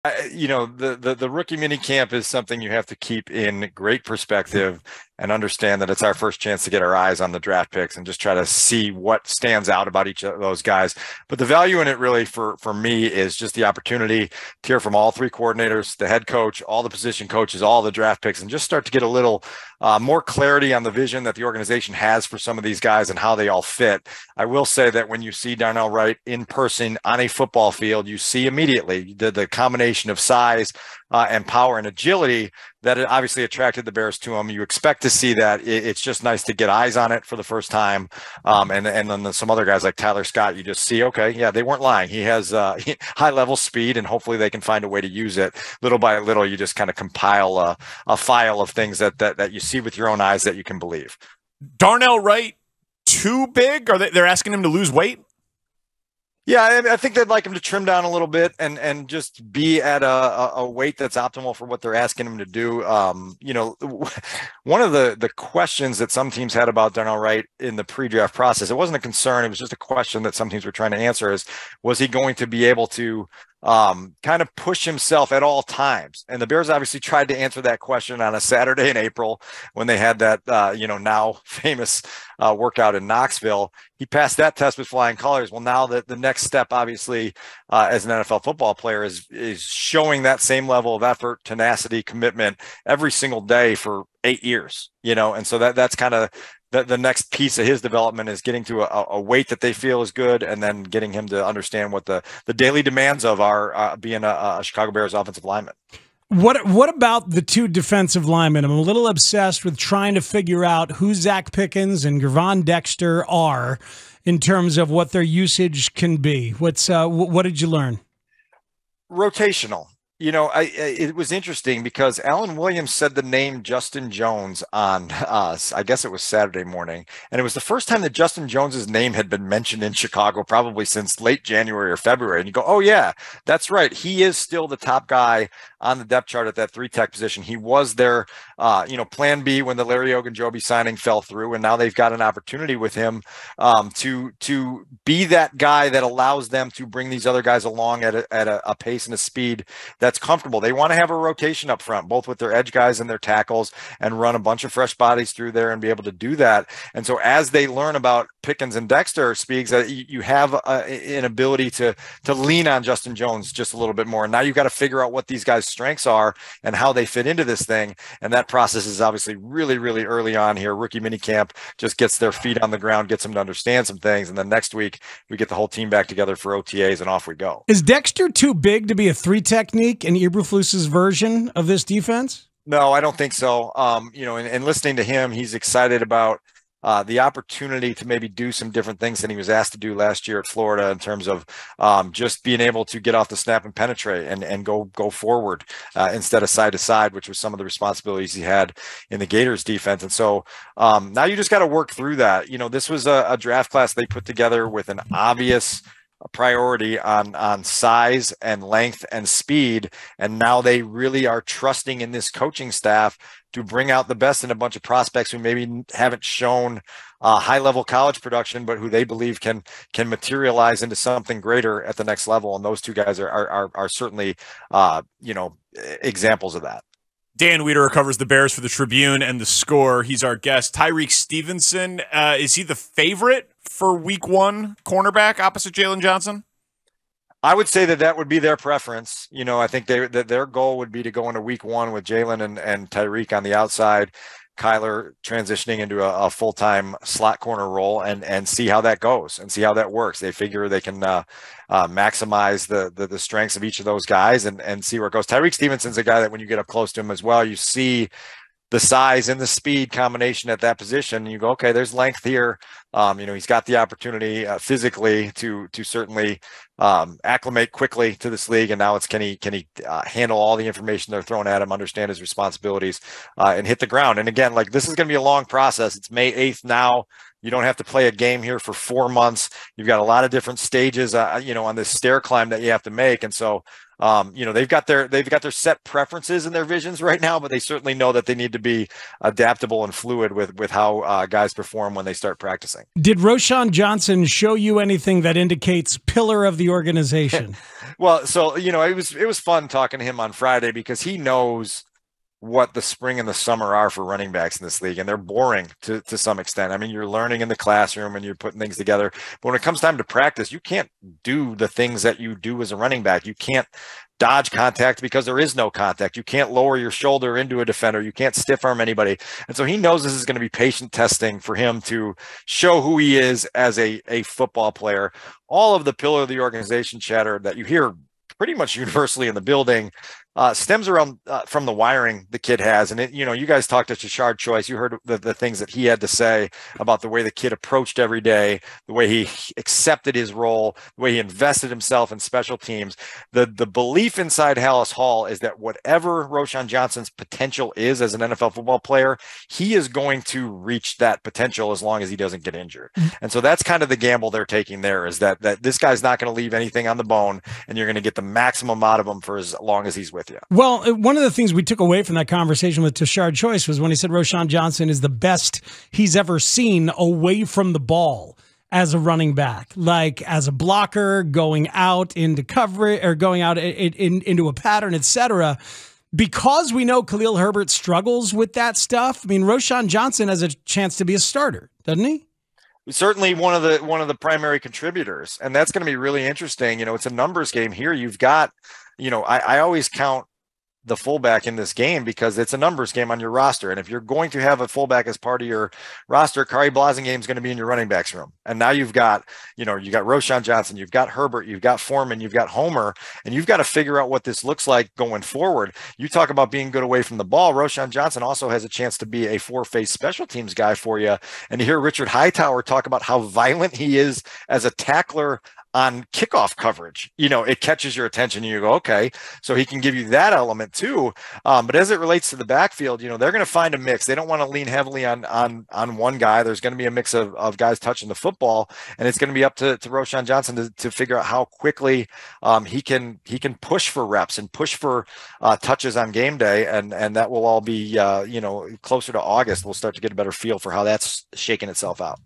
The rookie mini camp is something you have to keep in great perspective and understand that it's our first chance to get our eyes on the draft picks and just try to see what stands out about each of those guys. But the value in it really for me is just the opportunity to hear from all three coordinators, the head coach, all the position coaches, all the draft picks, and just start to get a little more clarity on the vision that the organization has for some of these guys and how they all fit. I will say that when you see Darnell Wright in person on a football field, you see immediately the combination of size and power and agility that it obviously attracted the Bears to him. You expect to see that. It's just nice to get eyes on it for the first time. And then some other guys like Tyler Scott, you just see, okay, yeah, they weren't lying. He has high level speed, and hopefully they can find a way to use it. Little by little, you just kind of compile a file of things that you see with your own eyes that you can believe. Darnell Wright, too big? Are they're asking him to lose weight? Yeah, I think they'd like him to trim down a little bit and just be at a weight that's optimal for what they're asking him to do. One of the questions that some teams had about Darnell Wright in the pre-draft process, it wasn't a concern, it was just a question that some teams were trying to answer, is was he going to be able to kind of push himself at all times? And the Bears obviously tried to answer that question on a Saturday in April when they had that, now famous workout in Knoxville. He passed that test with flying colors. Well, now the next step, obviously, as an NFL football player is showing that same level of effort, tenacity, commitment every single day for 8 years, and so that's kind of the next piece of his development, is getting to a weight that they feel is good, and then getting him to understand what the daily demands of are being a Chicago Bears offensive lineman. What about the two defensive linemen? I'm a little obsessed with trying to figure out who Zach Pickens and Gravon Dexter are in terms of what their usage can be. What did you learn? Rotational. It was interesting because Alan Williams said the name Justin Jones on I guess it was Saturday morning. And it was the first time that Justin Jones's name had been mentioned in Chicago, probably since late January or February. And you go, oh yeah, that's right. He is still the top guy on the depth chart at that 3-tech position. He was their, plan B when the Larry Ogunjobi signing fell through. And now they've got an opportunity with him to be that guy that allows them to bring these other guys along at a pace and a speed that's comfortable. They want to have a rotation up front, both with their edge guys and their tackles, and run a bunch of fresh bodies through there and be able to do that. And so as they learn about Pickens and Dexter, Speaks, you have an ability to lean on Justin Jones just a little bit more. And now you've got to figure out what these guys' strengths are and how they fit into this thing. And that process is obviously really, really early on here. Rookie minicamp just gets their feet on the ground, gets them to understand some things. And then next week, we get the whole team back together for OTAs, and off we go. Is Dexter too big to be a 3 technique in Eberflus's version of this defense? No, I don't think so. And listening to him, he's excited about the opportunity to maybe do some different things than he was asked to do last year at Florida, in terms of just being able to get off the snap and penetrate and go forward instead of side to side, which was some of the responsibilities he had in the Gators defense. And so now you just got to work through that. This was a draft class they put together with an obvious priority on size and length and speed, and now they really are trusting in this coaching staff to bring out the best in a bunch of prospects who maybe haven't shown high-level college production, but who they believe can materialize into something greater at the next level. And those two guys are certainly examples of that. Dan Wiederer covers the Bears for the Tribune and the Score. He's our guest. Tyrique Stevenson, is he the favorite for Week 1 cornerback opposite Jalen Johnson? I would say that would be their preference. I think their goal would be to go into Week 1 with Jalen and Tyrique on the outside, Kyler transitioning into a full-time slot corner role, and see how that goes and see how that works. They figure they can maximize the strengths of each of those guys and see where it goes. Tyrique Stevenson's a guy that when you get up close to him as well, you see the size and the speed combination at that position. And you go, okay, there's length here. He's got the opportunity physically to certainly acclimate quickly to this league. And now it's can he handle all the information they're throwing at him, understand his responsibilities, and hit the ground. And again, this is going to be a long process. It's May 8th now. You don't have to play a game here for 4 months. You've got a lot of different stages, on this stair climb that you have to make. And so They've got their set preferences and their visions right now, but they certainly know that they need to be adaptable and fluid with how guys perform when they start practicing. Did Roshan Johnson show you anything that indicates pillar of the organization? Well, so it was fun talking to him on Friday because he knows what the spring and the summer are for running backs in this league, and they're boring to some extent. I mean, you're learning in the classroom and you're putting things together, but when it comes time to practice, you can't do the things that you do as a running back. You can't dodge contact because there is no contact. You can't lower your shoulder into a defender. You can't stiff arm anybody. And so he knows this is going to be patient testing for him to show who he is as a football player. All of the pillar of the organization chatter that you hear pretty much universally in the building stems around from the wiring the kid has. And you guys talked to Shashard Choice. You heard the things that he had to say about the way the kid approached every day, the way he accepted his role, the way he invested himself in special teams. The belief inside Halas Hall is that whatever Roshan Johnson's potential is as an NFL football player, he is going to reach that potential as long as he doesn't get injured. And so that's kind of the gamble they're taking there, is that this guy's not going to leave anything on the bone, and you're going to get the maximum out of him for as long as he's with you. Well, one of the things we took away from that conversation with Tashard Choice was when he said Roshan Johnson is the best he's ever seen away from the ball as a running back, like as a blocker, going out into coverage or going out into a pattern, etc. Because we know Khalil Herbert struggles with that stuff. I mean, Roshan Johnson has a chance to be a starter, doesn't he? Certainly one of the primary contributors, and that's going to be really interesting. It's a numbers game here. You've got, I always count the fullback in this game because it's a numbers game on your roster. And if you're going to have a fullback as part of your roster, Kari Blasingame is going to be in your running backs room. And now you've got, you got Roshan Johnson, you've got Herbert, you've got Foreman, you've got Homer, and you've got to figure out what this looks like going forward. You talk about being good away from the ball. Roshan Johnson also has a chance to be a four-face special teams guy for you. And to hear Richard Hightower talk about how violent he is as a tackler on kickoff coverage, it catches your attention and you go, okay, so he can give you that element too. But as it relates to the backfield, they're going to find a mix. They don't want to lean heavily on one guy. There's going to be a mix of guys touching the football, and it's going to be up to Roshan Johnson to figure out how quickly he can push for reps and push for touches on game day. And that will all be, closer to August. We'll start to get a better feel for how that's shaking itself out.